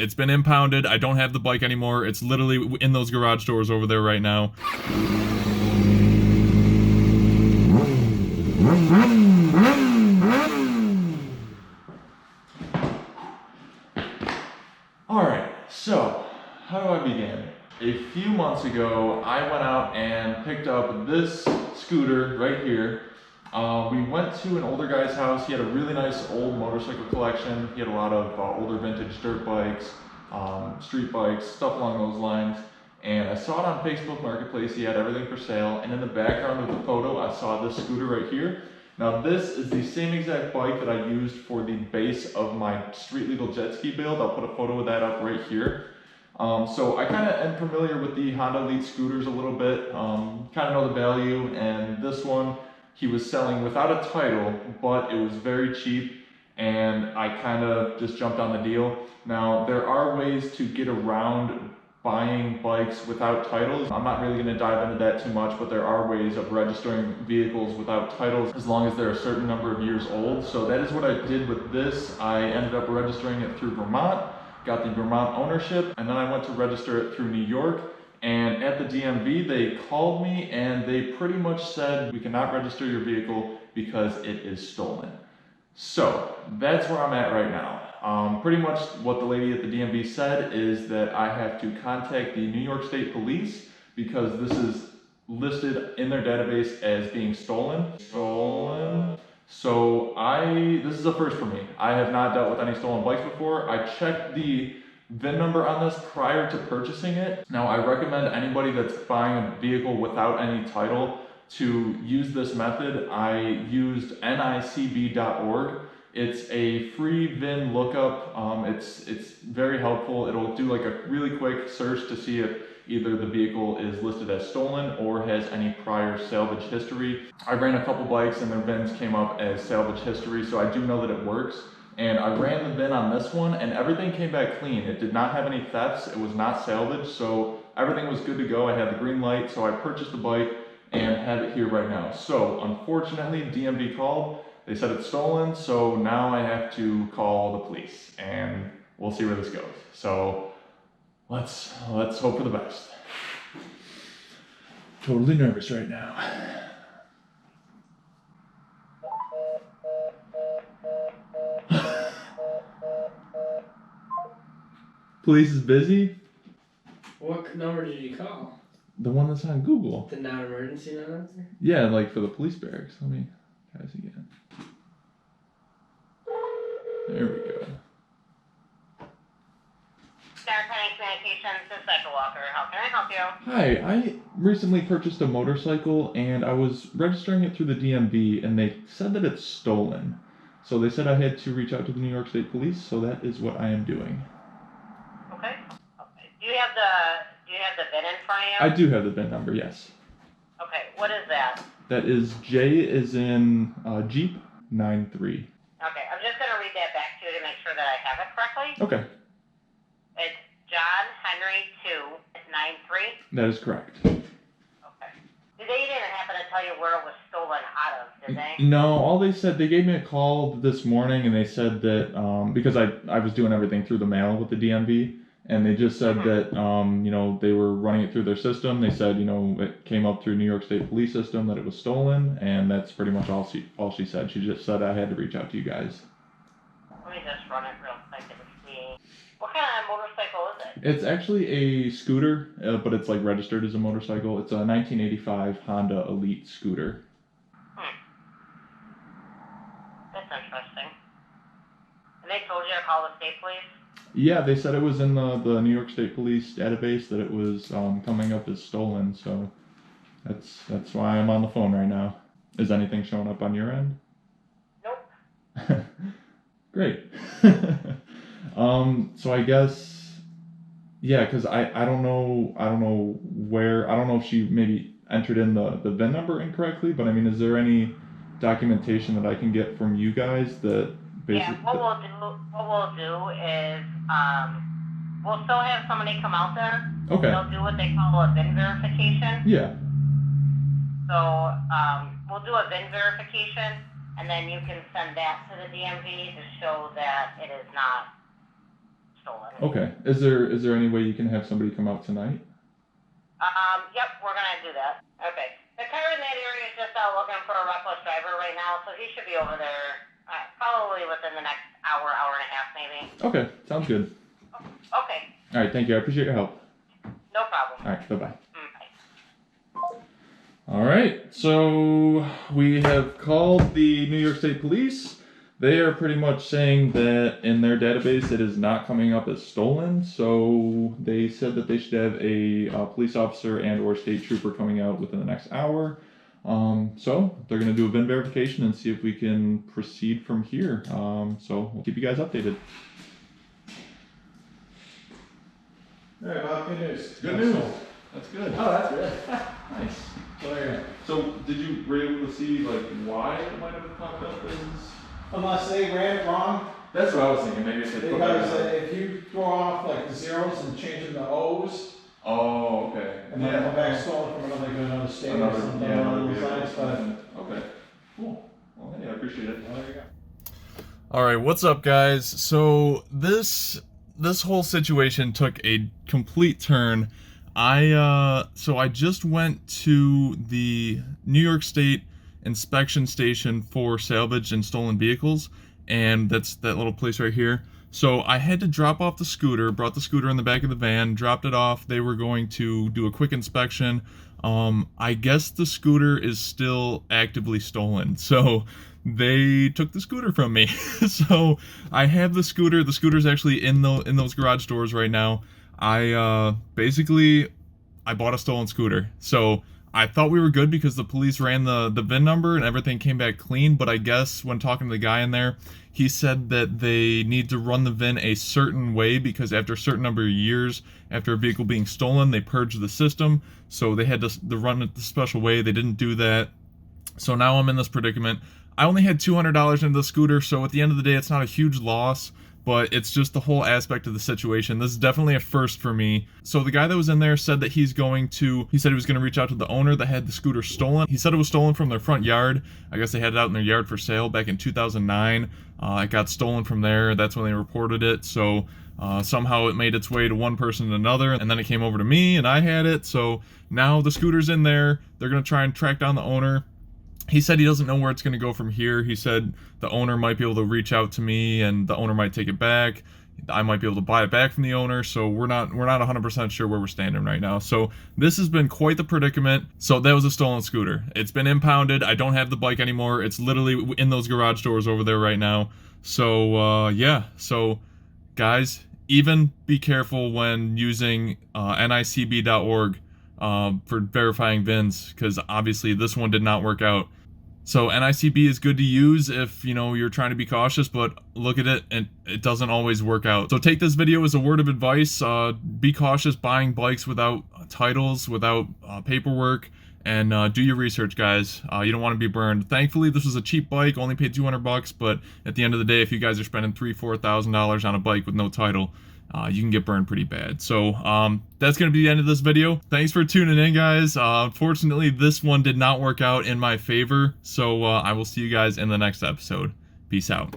It's been impounded. I don't have the bike anymore. It's literally in those garage doors over there right now. Alright, so how do I begin? A few months ago, I went out and picked up this scooter right here. We went to an older guy's house. He had a really nice old motorcycle collection. He had a lot of older vintage dirt bikes, street bikes, stuff along those lines. And I saw it on Facebook Marketplace. He had everything for sale. And in the background of the photo, I saw this scooter right here. Now this is the same exact bike that I used for the base of my street legal jet ski build. I'll put a photo of that up right here. So I kind of am familiar with the Honda Elite scooters a little bit, kind of know the value, and this one he was selling without a title, but it was very cheap, and I kind of just jumped on the deal. Now there are ways to get around buying bikes without titles. I'm not really going to dive into that too much, but there are ways of registering vehicles without titles as long as they're a certain number of years old. So that is what I did with this. I ended up registering it through Vermont, got the Vermont ownership, and then I went to register it through New York. And at the DMV, they called me and they pretty much said, we cannot register your vehicle because it is stolen. So that's where I'm at right now. Pretty much what the lady at the DMV said is that I have to contact the New York State Police because this is listed in their database as being stolen. So this is a first for me. I have not dealt with any stolen bikes before. I checked the VIN number on this prior to purchasing it. Now I recommend anybody that's buying a vehicle without any title to use this method. I used nicb.org. It's a free VIN lookup. It's very helpful. It'll do like a really quick search to see if either the vehicle is listed as stolen or has any prior salvage history. I ran a couple bikes and their VINs came up as salvage history, so I do know that it works. And I ran the VIN on this one and everything came back clean. It did not have any thefts. It was not salvaged, so everything was good to go. I had the green light, so I purchased the bike and have it here right now. So unfortunately, DMV called. They said it's stolen, so now I have to call the police and we'll see where this goes. So let's hope for the best. Totally nervous right now. Police is busy? What number did you call? The one that's on Google. The non-emergency number? Yeah, like for the police barracks. Let me try this again. There we go. Star Penny Communications, this is Cycle Walker. How can I help you? Hi, I recently purchased a motorcycle and I was registering it through the DMV and they said that it's stolen. So they said I had to reach out to the New York State Police, so that is what I am doing. Okay. Do you have the VIN in front of you? I do have the VIN number, yes. Okay, what is that? That is J is in Jeep 93. Okay, I'm just going to read that back to you to make sure that I have it correctly. Okay. It's John Henry 293. That is correct. Okay. They didn't happen to tell you where it was stolen out of, did they? No, all they said, they gave me a call this morning and they said that, because I was doing everything through the mail with the DMV, and they just said that, they were running it through their system. They said, it came up through New York State Police system that it was stolen, and that's pretty much all she said. She just said I had to reach out to you guys. Let me just run it real quick and see. What kind of motorcycle is it? It's actually a scooter, but it's like registered as a motorcycle. It's a 1985 Honda Elite scooter. That's interesting. And they told you to call the state police? Yeah, they said it was in the New York State Police database that it was coming up as stolen, so that's why I'm on the phone right now. Is anything showing up on your end? Nope. Great. So I guess, yeah, because I don't know if she maybe entered in the VIN number incorrectly, but I mean, is there any documentation that I can get from you guys that basically... Yeah, what we'll do is, we'll still have somebody come out there. Okay. They'll do what they call a VIN verification. Yeah. So, we'll do a VIN verification, and then you can send that to the DMV to show that it is not stolen. Okay. Is there any way you can have somebody come out tonight? Yep, we're gonna do that. Okay. The car in that area is just out looking for a reckless driver right now, so he should be over there probably within the next hour, hour and a half, maybe. Okay, sounds good. Okay. All right, thank you. I appreciate your help. No problem. All right, bye-bye. Bye. All right, so we have called the New York State Police. They are pretty much saying that in their database it is not coming up as stolen, so they said that they should have a police officer and or state trooper coming out within the next hour. So they're going to do a VIN verification and see if we can proceed from here. So we'll keep you guys updated. All right, Bob, good news. Good news. That's good. Oh, that's good. Nice. So were you able to see like why it might have popped up as? Unless they ran it wrong, That's what I was thinking. Maybe if they put because that. if you throw off like the zeros and change them to O's, Oh, okay. and then come back stolen from another state or something along those lines, but Okay. Cool. Well, hey, I appreciate it. there you go. All right, what's up, guys? So this whole situation took a complete turn. I just went to the New York State inspection station for salvaged and stolen vehicles, and that's that little place right here. So I had to drop off the scooter, brought the scooter in the back of the van, dropped it off. They were going to do a quick inspection. I guess the scooter is still actively stolen, so they took the scooter from me. So I have the scooter. The scooter's actually in those garage doors right now. I bought a stolen scooter. So I thought we were good because the police ran the VIN number and everything came back clean, but I guess when talking to the guy in there, he said that they need to run the VIN a certain way because after a certain number of years after a vehicle being stolen, they purge the system. So they had to run it the special way. They didn't do that. So now I'm in this predicament. I only had $200 into the scooter, so at the end of the day, it's not a huge loss, but it's just the whole aspect of the situation. This is definitely a first for me. So the guy that was in there said that he said he was going to reach out to the owner that had the scooter stolen. He said it was stolen from their front yard. I guess they had it out in their yard for sale back in 2009. It got stolen from there. That's when they reported it. So somehow it made its way to one person and another, and then it came over to me and I had it. So now the scooter's in there. They're going to try and track down the owner. He said he doesn't know where it's going to go from here. He said the owner might be able to reach out to me and the owner might take it back. I might be able to buy it back from the owner. So we're not 100% sure where we're standing right now. So this has been quite the predicament. So that was a stolen scooter. It's been impounded. I don't have the bike anymore. It's literally in those garage doors over there right now. So yeah. So guys, even be careful when using nicb.org for verifying VINs, because obviously this one did not work out. So NICB is good to use if you're trying to be cautious, but look at it and it doesn't always work out. So take this video as a word of advice. Be cautious buying bikes without titles, without paperwork, and do your research, guys. You don't want to be burned. Thankfully, this was a cheap bike, only paid $200, but at the end of the day, if you guys are spending $3,000-$4,000 on a bike with no title, you can get burned pretty bad. So that's going to be the end of this video. Thanks for tuning in, guys. Unfortunately, this one did not work out in my favor. So I will see you guys in the next episode. Peace out.